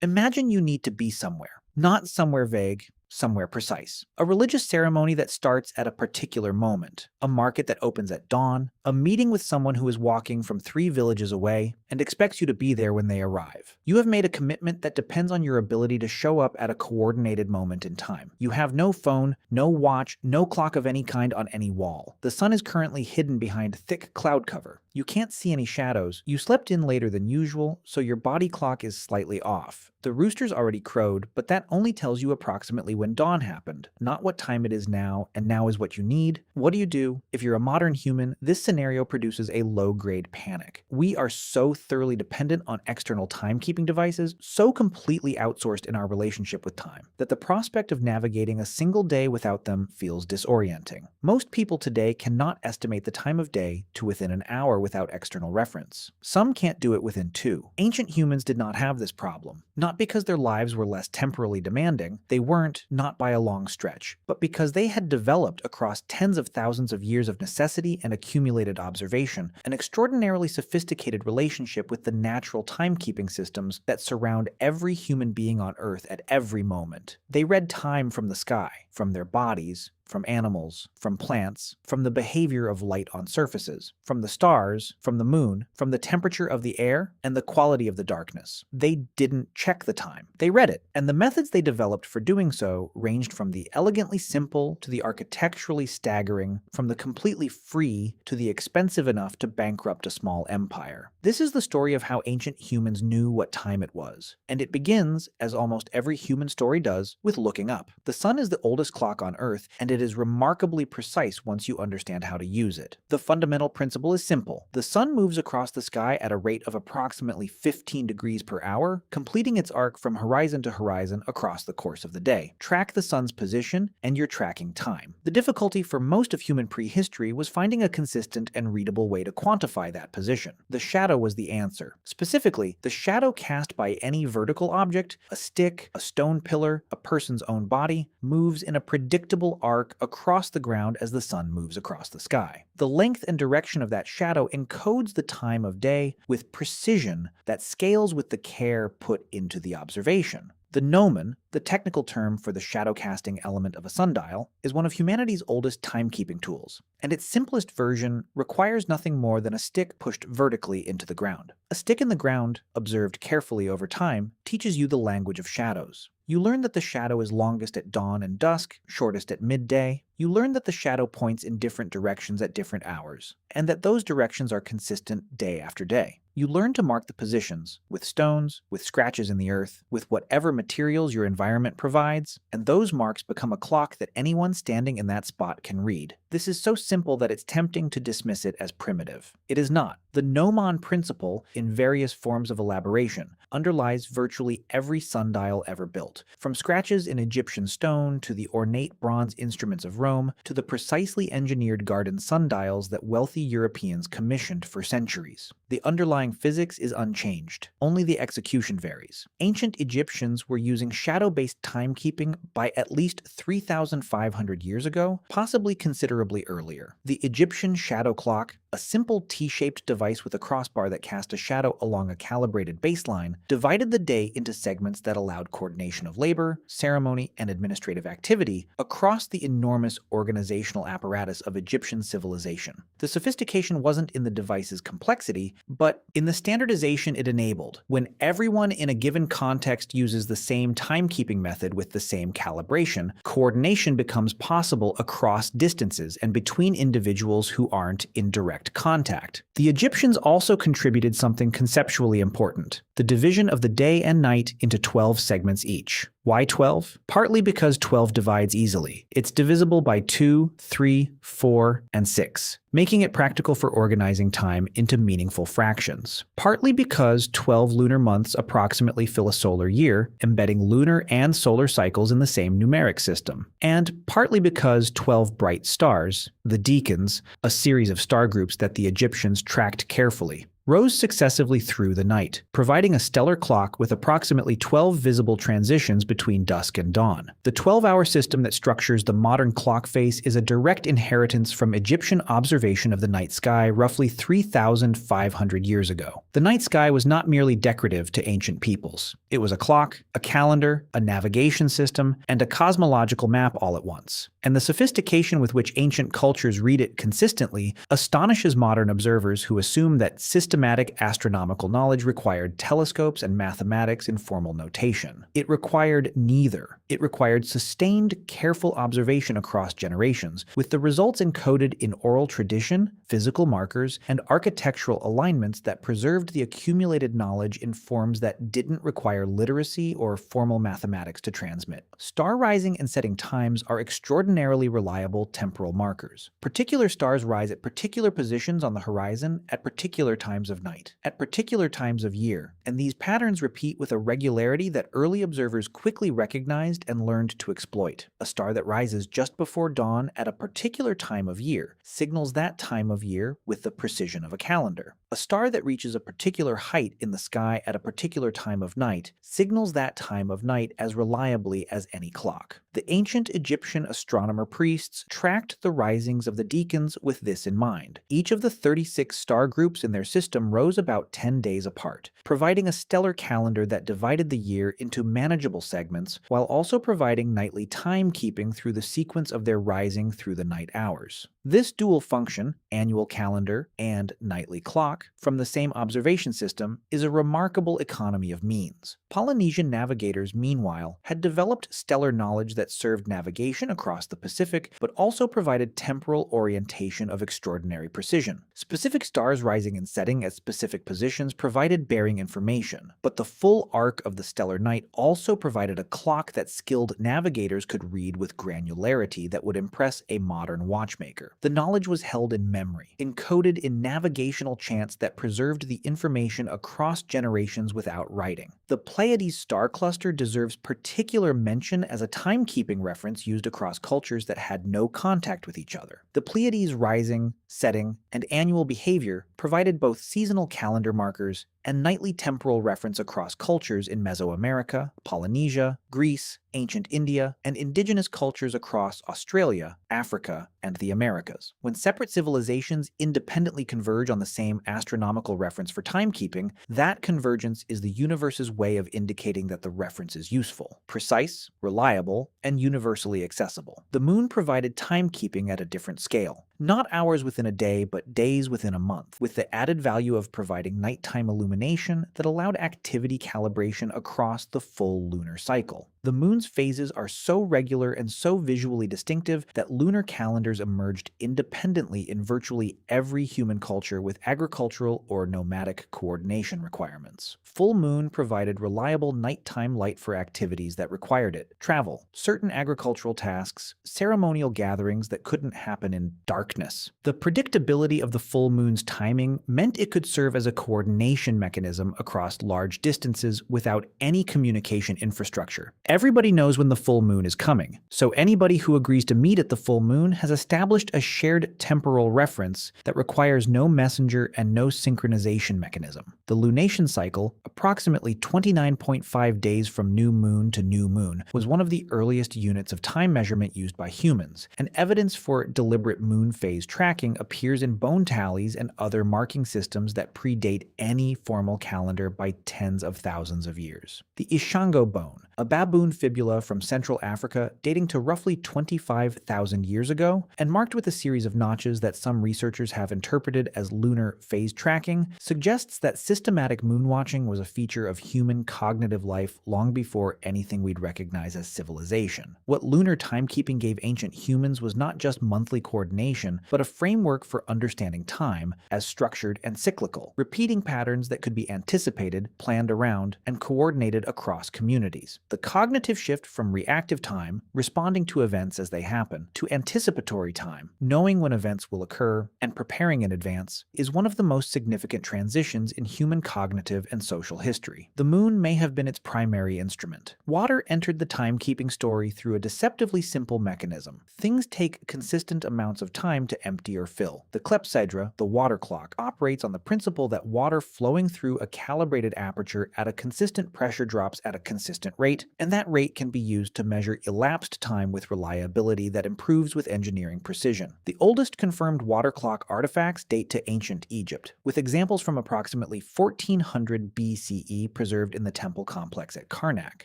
Imagine you need to be somewhere, not somewhere vague, somewhere precise. A religious ceremony that starts at a particular moment, a market that opens at dawn, a meeting with someone who is walking from 3 villages away and expects you to be there when they arrive. You have made a commitment that depends on your ability to show up at a coordinated moment in time. You have no phone, no watch, no clock of any kind on any wall. The sun is currently hidden behind thick cloud cover. You can't see any shadows. You slept in later than usual, so your body clock is slightly off. The rooster's already crowed, but that only tells you approximately when dawn happened, not what time it is now, and now is what you need. What do? If you're a modern human, this scenario produces a low-grade panic. We are so thoroughly dependent on external timekeeping devices, so completely outsourced in our relationship with time, that the prospect of navigating a single day without them feels disorienting. Most people today cannot estimate the time of day to within an hour without external reference. Some can't do it within 2. Ancient humans did not have this problem. Not because their lives were less temporally demanding, they weren't, not by a long stretch, but because they had developed across tens of thousands of years of necessity and accumulated observation, an extraordinarily sophisticated relationship with the natural timekeeping systems that surround every human being on Earth at every moment. They read time from the sky, from their bodies, from animals, from plants, from the behavior of light on surfaces, from the stars, from the moon, from the temperature of the air, and the quality of the darkness. They didn't check the time. They read it, and the methods they developed for doing so ranged from the elegantly simple to the architecturally staggering, from the completely free to the expensive enough to bankrupt a small empire. This is the story of how ancient humans knew what time it was, and it begins, as almost every human story does, with looking up. The sun is the oldest clock on Earth, and it is remarkably precise once you understand how to use it. The fundamental principle is simple. The sun moves across the sky at a rate of approximately 15 degrees per hour, completing its arc from horizon to horizon across the course of the day. Track the sun's position, and you're tracking time. The difficulty for most of human prehistory was finding a consistent and readable way to quantify that position. The shadow was the answer. Specifically, the shadow cast by any vertical object, a stick, a stone pillar, a person's own body, moves in a predictable arc across the ground as the sun moves across the sky. The length and direction of that shadow encodes the time of day with precision that scales with the care put into the observation. The gnomon, the technical term for the shadow-casting element of a sundial, is one of humanity's oldest timekeeping tools, and its simplest version requires nothing more than a stick pushed vertically into the ground. A stick in the ground, observed carefully over time, teaches you the language of shadows. You learn that the shadow is longest at dawn and dusk, shortest at midday. You learn that the shadow points in different directions at different hours, and that those directions are consistent day after day. You learn to mark the positions, with stones, with scratches in the earth, with whatever materials your environment provides, and those marks become a clock that anyone standing in that spot can read. This is so simple that it's tempting to dismiss it as primitive. It is not. The gnomon principle, in various forms of elaboration, underlies virtually every sundial ever built, from scratches in Egyptian stone to the ornate bronze instruments of Rome to the precisely engineered garden sundials that wealthy Europeans commissioned for centuries. The underlying physics is unchanged, only the execution varies. Ancient Egyptians were using shadow-based timekeeping by at least 3,500 years ago, possibly considerably earlier. The Egyptian shadow clock, a simple T-shaped device with a crossbar that cast a shadow along a calibrated baseline, divided the day into segments that allowed coordination of labor, ceremony, and administrative activity across the enormous organizational apparatus of Egyptian civilization. The sophistication wasn't in the device's complexity, but in the standardization it enabled. When everyone in a given context uses the same timekeeping method with the same calibration, coordination becomes possible across distances and between individuals who aren't in direct contact. The Egyptians also contributed something conceptually important: the division of the day and night into 12 segments each. Why 12? Partly because 12 divides easily. It's divisible by 2, 3, 4, and 6, making it practical for organizing time into meaningful fractions. Partly because 12 lunar months approximately fill a solar year, embedding lunar and solar cycles in the same numeric system. And partly because 12 bright stars, the decans, a series of star groups that the Egyptians tracked carefully, rose successively through the night, providing a stellar clock with approximately 12 visible transitions between dusk and dawn. The 12-hour system that structures the modern clock face is a direct inheritance from Egyptian observation of the night sky roughly 3,500 years ago. The night sky was not merely decorative to ancient peoples. It was a clock, a calendar, a navigation system, and a cosmological map all at once. And the sophistication with which ancient cultures read it consistently astonishes modern observers who assume that systematic astronomical knowledge required telescopes and mathematics in formal notation. It required neither. It required sustained, careful observation across generations, with the results encoded in oral tradition, physical markers, and architectural alignments that preserved the accumulated knowledge in forms that didn't require literacy or formal mathematics to transmit. Star rising and setting times are extraordinarily reliable temporal markers. Particular stars rise at particular positions on the horizon at particular times of night, at particular times of year, and these patterns repeat with a regularity that early observers quickly recognized and learned to exploit. A star that rises just before dawn at a particular time of year signals that time of year with the precision of a calendar. A star that reaches a particular height in the sky at a particular time of night signals that time of night as reliably as any clock. The ancient Egyptian astronomer priests tracked the risings of the decans with this in mind. Each of the 36 star groups in their system rose about 10 days apart, providing a stellar calendar that divided the year into manageable segments while also providing nightly timekeeping through the sequence of their rising through the night hours. This dual function, annual calendar and nightly clock, from the same observation system is a remarkable economy of means. Polynesian navigators, meanwhile, had developed stellar knowledge that served navigation across the Pacific, but also provided temporal orientation of extraordinary precision. Specific stars rising and setting at specific positions provided bearing information, but the full arc of the stellar night also provided a clock that skilled navigators could read with granularity that would impress a modern watchmaker. The knowledge was held in memory, encoded in navigational chants that preserved the information across generations without writing. The Pleiades star cluster deserves particular mention as a timekeeping reference used across cultures that had no contact with each other. The Pleiades rising, setting, and annual behavior provided both seasonal calendar markers and nightly temporal reference across cultures in Mesoamerica, Polynesia, Greece, ancient India, and indigenous cultures across Australia, Africa, and the Americas. When separate civilizations independently converge on the same astronomical reference for timekeeping, that convergence is the universe's way of indicating that the reference is useful, precise, reliable, and universally accessible. The moon provided timekeeping at a different scale. Not hours within a day, but days within a month, with the added value of providing nighttime illumination that allowed activity calibration across the full lunar cycle. The moon's phases are so regular and so visually distinctive that lunar calendars emerged independently in virtually every human culture with agricultural or nomadic coordination requirements. Full moon provided reliable nighttime light for activities that required it: travel, certain agricultural tasks, ceremonial gatherings that couldn't happen in darkness. The predictability of the full moon's timing meant it could serve as a coordination mechanism across large distances without any communication infrastructure. Everybody knows when the full moon is coming, so anybody who agrees to meet at the full moon has established a shared temporal reference that requires no messenger and no synchronization mechanism. The lunation cycle, approximately 29.5 days from new moon to new moon, was one of the earliest units of time measurement used by humans, and evidence for deliberate moon phase tracking appears in bone tallies and other marking systems that predate any formal calendar by tens of thousands of years. The Ishango bone, a baboon fibula from Central Africa dating to roughly 25,000 years ago, and marked with a series of notches that some researchers have interpreted as lunar phase tracking, suggests that systematic moonwatching was a feature of human cognitive life long before anything we'd recognize as civilization. What lunar timekeeping gave ancient humans was not just monthly coordination, but a framework for understanding time as structured and cyclical, repeating patterns that could be anticipated, planned around, and coordinated across communities. The cognitive shift from reactive time, responding to events as they happen, to anticipatory time, knowing when events will occur and preparing in advance, is one of the most significant transitions in human cognitive and social history. The moon may have been its primary instrument. Water entered the timekeeping story through a deceptively simple mechanism. Things take consistent amounts of time to empty or fill. The clepsydra, the water clock, operates on the principle that water flowing through a calibrated aperture at a consistent pressure drops at a consistent rate, and that rate can be used to measure elapsed time with reliability that improves with engineering precision. The oldest confirmed water clock artifacts date to ancient Egypt, with examples from approximately 1400 BCE preserved in the temple complex at Karnak.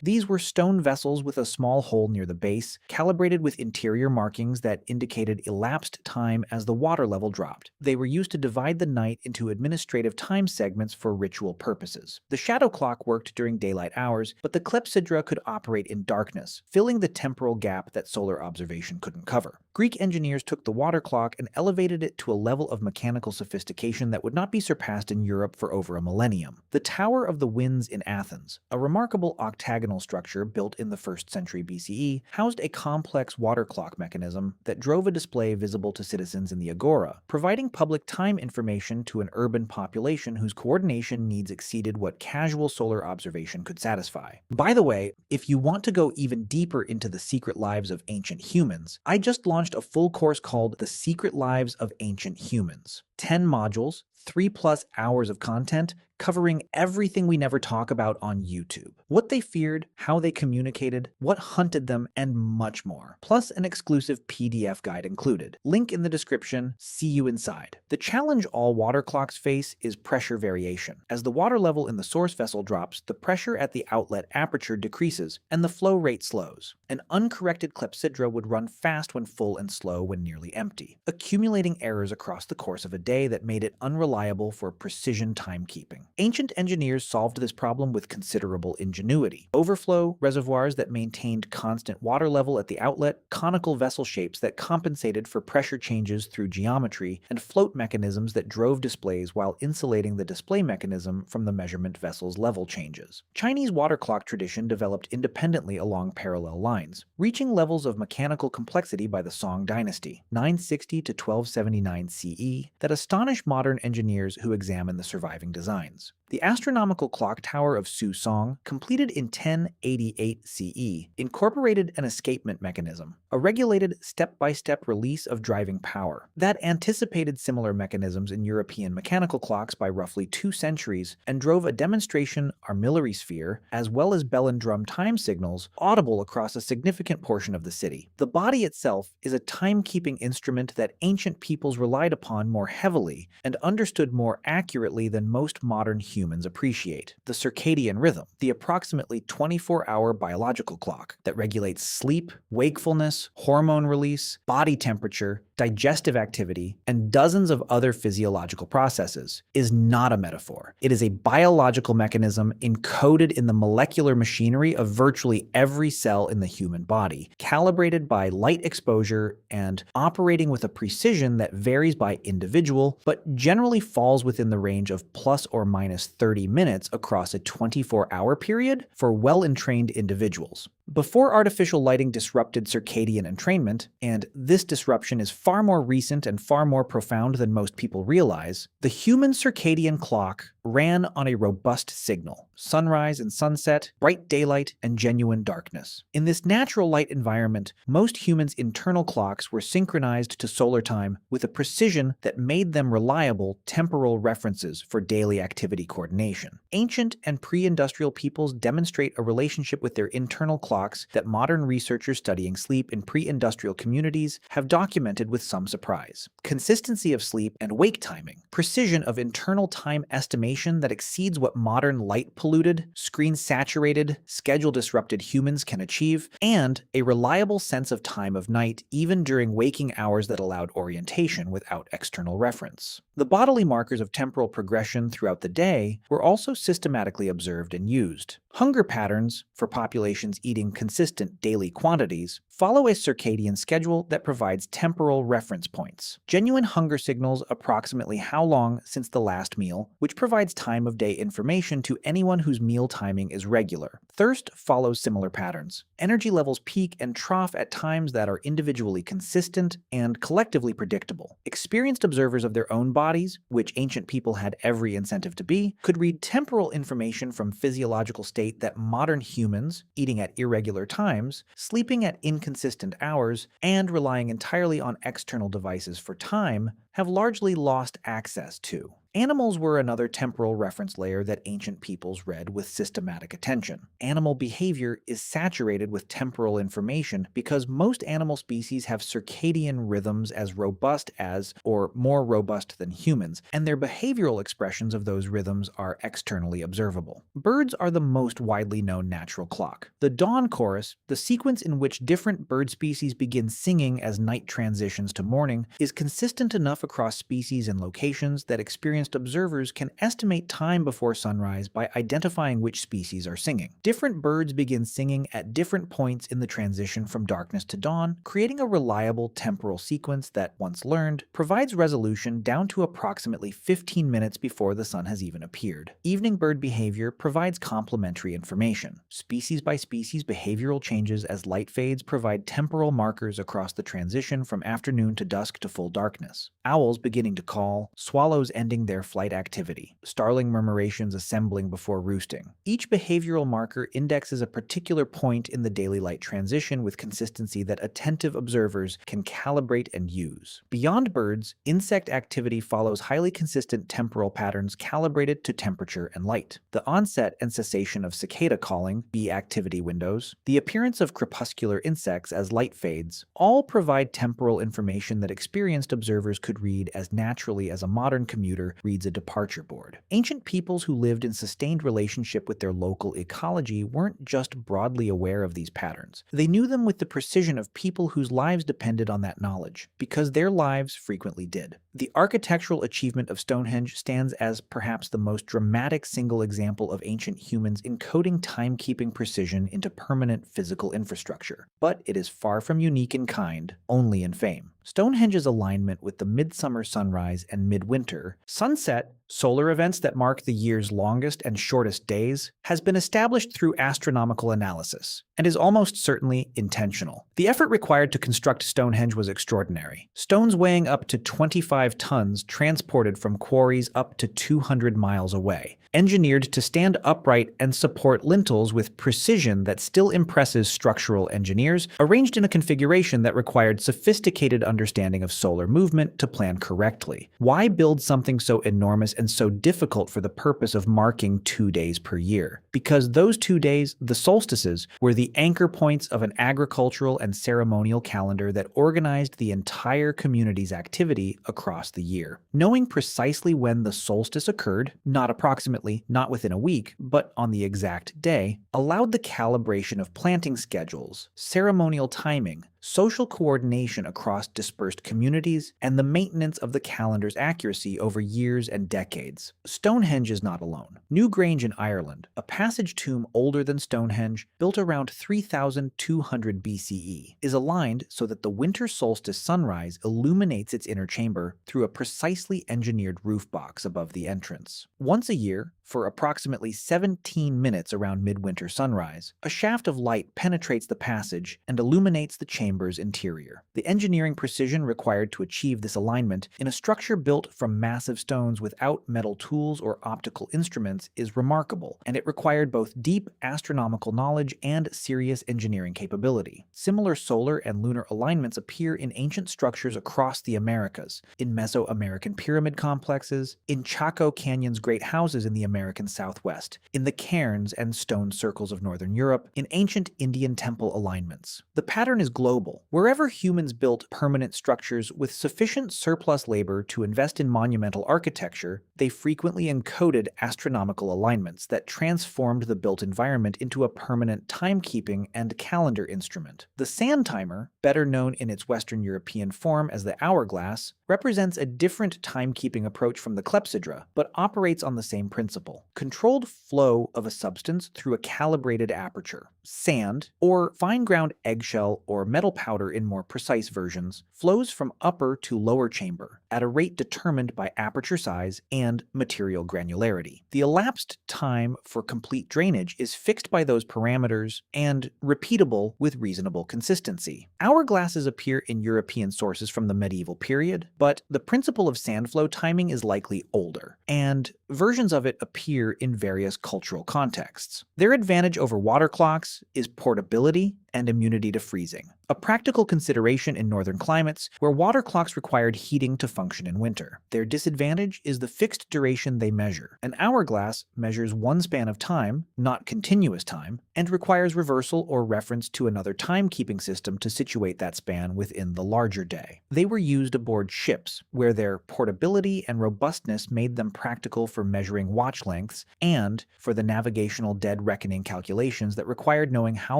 These were stone vessels with a small hole near the base, calibrated with interior markings that indicated elapsed time as the water level dropped. They were used to divide the night into administrative time segments for ritual purposes. The shadow clock worked during daylight hours, but the clepsydra could operate in darkness, filling the temporal gap that solar observation couldn't cover. Greek engineers took the water clock and elevated it to a level of mechanical sophistication that would not be surpassed in Europe for over a millennium. The Tower of the Winds in Athens, a remarkable octagonal structure built in the 1st century BCE, housed a complex water clock mechanism that drove a display visible to citizens in the agora, providing public time information to an urban population whose coordination needs exceeded what casual solar observation could satisfy. By the way, if you want to go even deeper into the secret lives of ancient humans, I just launched a full course called The Secret Lives of Ancient Humans. 10 modules, 3+ hours of content, covering everything we never talk about on YouTube. What they feared, how they communicated, what hunted them, and much more. Plus an exclusive PDF guide included. Link in the description. See you inside. The challenge all water clocks face is pressure variation. As the water level in the source vessel drops, the pressure at the outlet aperture decreases, and the flow rate slows. An uncorrected clepsydra would run fast when full and slow when nearly empty, accumulating errors across the course of a day that made it unreliable for precision timekeeping. Ancient engineers solved this problem with considerable ingenuity. Overflow reservoirs that maintained constant water level at the outlet, conical vessel shapes that compensated for pressure changes through geometry, and float mechanisms that drove displays while insulating the display mechanism from the measurement vessel's level changes. Chinese water clock tradition developed independently along parallel lines, reaching levels of mechanical complexity by the Song dynasty, 960 to 1279 CE, that astonish modern engineers who examine the surviving designs. The astronomical clock tower of Song, completed in 1088 CE, incorporated an escapement mechanism, a regulated step-by-step release of driving power, that anticipated similar mechanisms in European mechanical clocks by roughly 2 centuries and drove a demonstration armillary sphere as well as bell and drum time signals audible across a significant portion of the city. The body itself is a timekeeping instrument that ancient peoples relied upon more heavily and understood more accurately than most modern humans appreciate. The circadian rhythm, the approximately 24-hour biological clock that regulates sleep, wakefulness, hormone release, body temperature, digestive activity, and dozens of other physiological processes, is not a metaphor. It is a biological mechanism encoded in the molecular machinery of virtually every cell in the human body, calibrated by light exposure and operating with a precision that varies by individual, but generally falls within the range of plus or minus 30 minutes across a 24-hour period for well-entrained individuals. Before artificial lighting disrupted circadian entrainment, and this disruption is far more recent and far more profound than most people realize, the human circadian clock ran on a robust signal: sunrise and sunset, bright daylight, and genuine darkness. In this natural light environment, most humans' internal clocks were synchronized to solar time with a precision that made them reliable temporal references for daily activity coordination. Ancient and pre-industrial peoples demonstrate a relationship with their internal clocks that modern researchers studying sleep in pre-industrial communities have documented with some surprise. Consistency of sleep and wake timing, precision of internal time estimation that exceeds what modern light-polluted, screen-saturated, schedule-disrupted humans can achieve, and a reliable sense of time of night even during waking hours that allowed orientation without external reference. The bodily markers of temporal progression throughout the day were also systematically observed and used. Hunger patterns, for populations eating consistent daily quantities, follow a circadian schedule that provides temporal reference points. Genuine hunger signals approximately how long since the last meal, which provides time of day information to anyone anyone whose meal timing is regular. Thirst follows similar patterns. Energy levels peak and trough at times that are individually consistent and collectively predictable. Experienced observers of their own bodies, which ancient people had every incentive to be, could read temporal information from physiological state that modern humans, eating at irregular times, sleeping at inconsistent hours, and relying entirely on external devices for time, have largely lost access to. Animals were another temporal reference layer that ancient peoples read with systematic attention. Animal behavior is saturated with temporal information because most animal species have circadian rhythms as robust as, or more robust than humans, and their behavioral expressions of those rhythms are externally observable. Birds are the most widely known natural clock. The dawn chorus, the sequence in which different bird species begin singing as night transitions to morning, is consistent enough across species and locations that experienced observers can estimate time before sunrise by identifying which species are singing. Different birds begin singing at different points in the transition from darkness to dawn, creating a reliable temporal sequence that, once learned, provides resolution down to approximately 15 minutes before the sun has even appeared. Evening bird behavior provides complementary information. Species by species behavioral changes as light fades provide temporal markers across the transition from afternoon to dusk to full darkness. Owls beginning to call, swallows ending their flight activity, starling murmurations assembling before roosting. Each behavioral marker indexes a particular point in the daily light transition with consistency that attentive observers can calibrate and use. Beyond birds, insect activity follows highly consistent temporal patterns calibrated to temperature and light. The onset and cessation of cicada calling, bee activity windows, the appearance of crepuscular insects as light fades, all provide temporal information that experienced observers could read as naturally as a modern commuter reads a departure board. Ancient peoples who lived in sustained relationship with their local ecology weren't just broadly aware of these patterns. They knew them with the precision of people whose lives depended on that knowledge, because their lives frequently did. The architectural achievement of Stonehenge stands as perhaps the most dramatic single example of ancient humans encoding timekeeping precision into permanent physical infrastructure. But it is far from unique in kind, only in fame. Stonehenge's alignment with the midsummer sunrise and midwinter sunset, solar events that mark the year's longest and shortest days, has been established through astronomical analysis, and is almost certainly intentional. The effort required to construct Stonehenge was extraordinary. Stones weighing up to 25 tons transported from quarries up to 200 miles away, engineered to stand upright and support lintels with precision that still impresses structural engineers, arranged in a configuration that required sophisticated understanding of solar movement to plan correctly. Why build something so enormous and so difficult for the purpose of marking 2 days per year? Because those 2 days, the solstices, were the anchor points of an agricultural and ceremonial calendar that organized the entire community's activity across the year. Knowing precisely when the solstice occurred, not approximately, not within a week, but on the exact day, allowed the calibration of planting schedules, ceremonial timing, social coordination across dispersed communities, and the maintenance of the calendar's accuracy over years and decades. Stonehenge is not alone. Newgrange in Ireland, a passage tomb older than Stonehenge, built around 3200 BCE, is aligned so that the winter solstice sunrise illuminates its inner chamber through a precisely engineered roof box above the entrance. Once a year, for approximately 17 minutes around midwinter sunrise, a shaft of light penetrates the passage and illuminates the chamber's interior. The engineering precision required to achieve this alignment in a structure built from massive stones without metal tools or optical instruments is remarkable, and it required both deep astronomical knowledge and serious engineering capability. Similar solar and lunar alignments appear in ancient structures across the Americas, in Mesoamerican pyramid complexes, in Chaco Canyon's great houses in the American Southwest, in the cairns and stone circles of Northern Europe, in ancient Indian temple alignments. The pattern is global. Wherever humans built permanent structures with sufficient surplus labor to invest in monumental architecture, they frequently encoded astronomical alignments that transformed the built environment into a permanent timekeeping and calendar instrument. The sand timer, better known in its Western European form as the hourglass, represents a different timekeeping approach from the clepsydra, but operates on the same principle: controlled flow of a substance through a calibrated aperture. sand, or fine-ground eggshell or metal powder in more precise versions, flows from upper to lower chamber at a rate determined by aperture size and material granularity. The elapsed time for complete drainage is fixed by those parameters and repeatable with reasonable consistency. Hourglasses appear in European sources from the medieval period, but the principle of sand flow timing is likely older, and versions of it appear in various cultural contexts. Their advantage over water clocks is portability and immunity to freezing, a practical consideration in northern climates where water clocks required heating to function in winter. Their disadvantage is the fixed duration they measure. An hourglass measures one span of time, not continuous time, and requires reversal or reference to another timekeeping system to situate that span within the larger day. They were used aboard ships, where their portability and robustness made them practical for measuring watch lengths and for the navigational dead reckoning calculations that required knowing how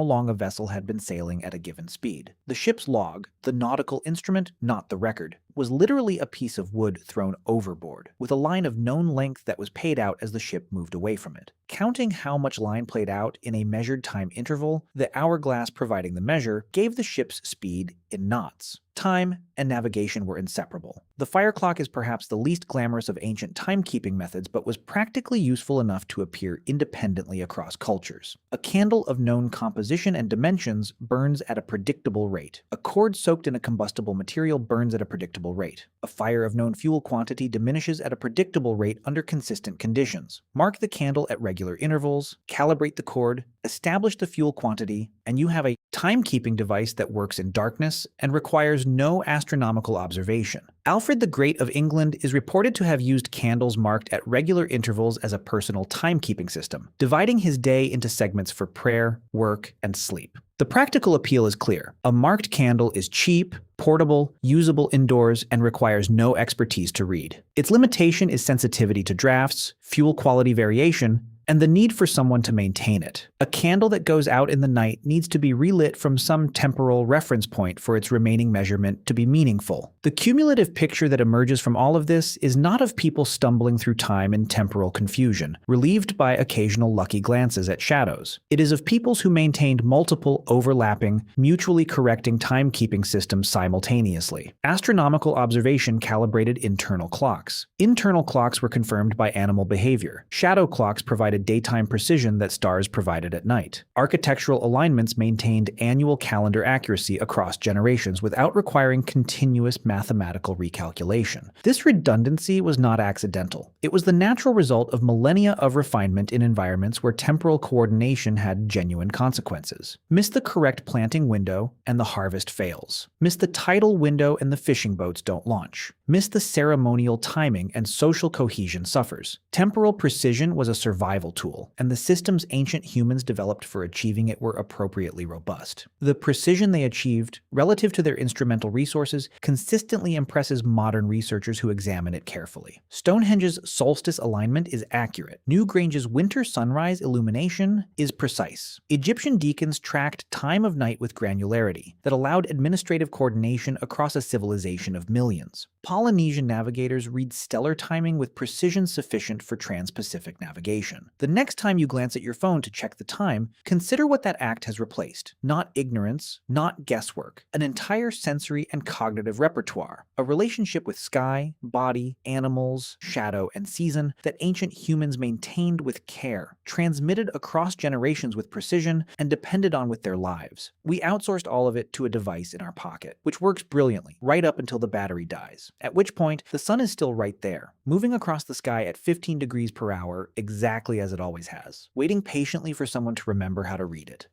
long a vessel had been sailing at a given speed. The ship's log, the nautical instrument, not the record, was literally a piece of wood thrown overboard, with a line of known length that was paid out as the ship moved away from it. Counting how much line played out in a measured time interval, the hourglass providing the measure gave the ship's speed in knots. Time and navigation were inseparable. The fire clock is perhaps the least glamorous of ancient timekeeping methods, but was practically useful enough to appear independently across cultures. A candle of known composition and dimensions burns at a predictable rate. A cord soaked in a combustible material burns at a predictable rate. A fire of known fuel quantity diminishes at a predictable rate under consistent conditions. Mark the candle at regular intervals, calibrate the cord, establish the fuel quantity, and you have a timekeeping device that works in darkness and requires no astronomical observation. Alfred the Great of England is reported to have used candles marked at regular intervals as a personal timekeeping system, dividing his day into segments for prayer, work, and sleep. The practical appeal is clear. A marked candle is cheap, portable, usable indoors, and requires no expertise to read. Its limitation is sensitivity to drafts, fuel quality variation, and the need for someone to maintain it. A candle that goes out in the night needs to be relit from some temporal reference point for its remaining measurement to be meaningful. The cumulative picture that emerges from all of this is not of people stumbling through time in temporal confusion, relieved by occasional lucky glances at shadows. It is of peoples who maintained multiple, overlapping, mutually correcting timekeeping systems simultaneously. Astronomical observation calibrated internal clocks. Internal clocks were confirmed by animal behavior. Shadow clocks provided daytime precision that stars provided at night. Architectural alignments maintained annual calendar accuracy across generations without requiring continuous mathematical recalculation. This redundancy was not accidental. It was the natural result of millennia of refinement in environments where temporal coordination had genuine consequences. Miss the correct planting window, and the harvest fails. Miss the tidal window, and the fishing boats don't launch. Miss the ceremonial timing, and social cohesion suffers. Temporal precision was a survival tool, and the systems ancient humans developed for achieving it were appropriately robust. The precision they achieved, relative to their instrumental resources, consistently impresses modern researchers who examine it carefully. Stonehenge's solstice alignment is accurate. Newgrange's winter sunrise illumination is precise. Egyptian deacons tracked time of night with granularity that allowed administrative coordination across a civilization of millions. Polynesian navigators read stellar timing with precision sufficient for trans-Pacific navigation. The next time you glance at your phone to check the time, consider what that act has replaced. Not ignorance, not guesswork, an entire sensory and cognitive repertoire, a relationship with sky, body, animals, shadow, and season that ancient humans maintained with care, transmitted across generations with precision, and depended on with their lives. We outsourced all of it to a device in our pocket, which works brilliantly, right up until the battery dies, at which point the sun is still right there, moving across the sky at 15 degrees per hour exactly as it always has, waiting patiently for someone to remember how to read it.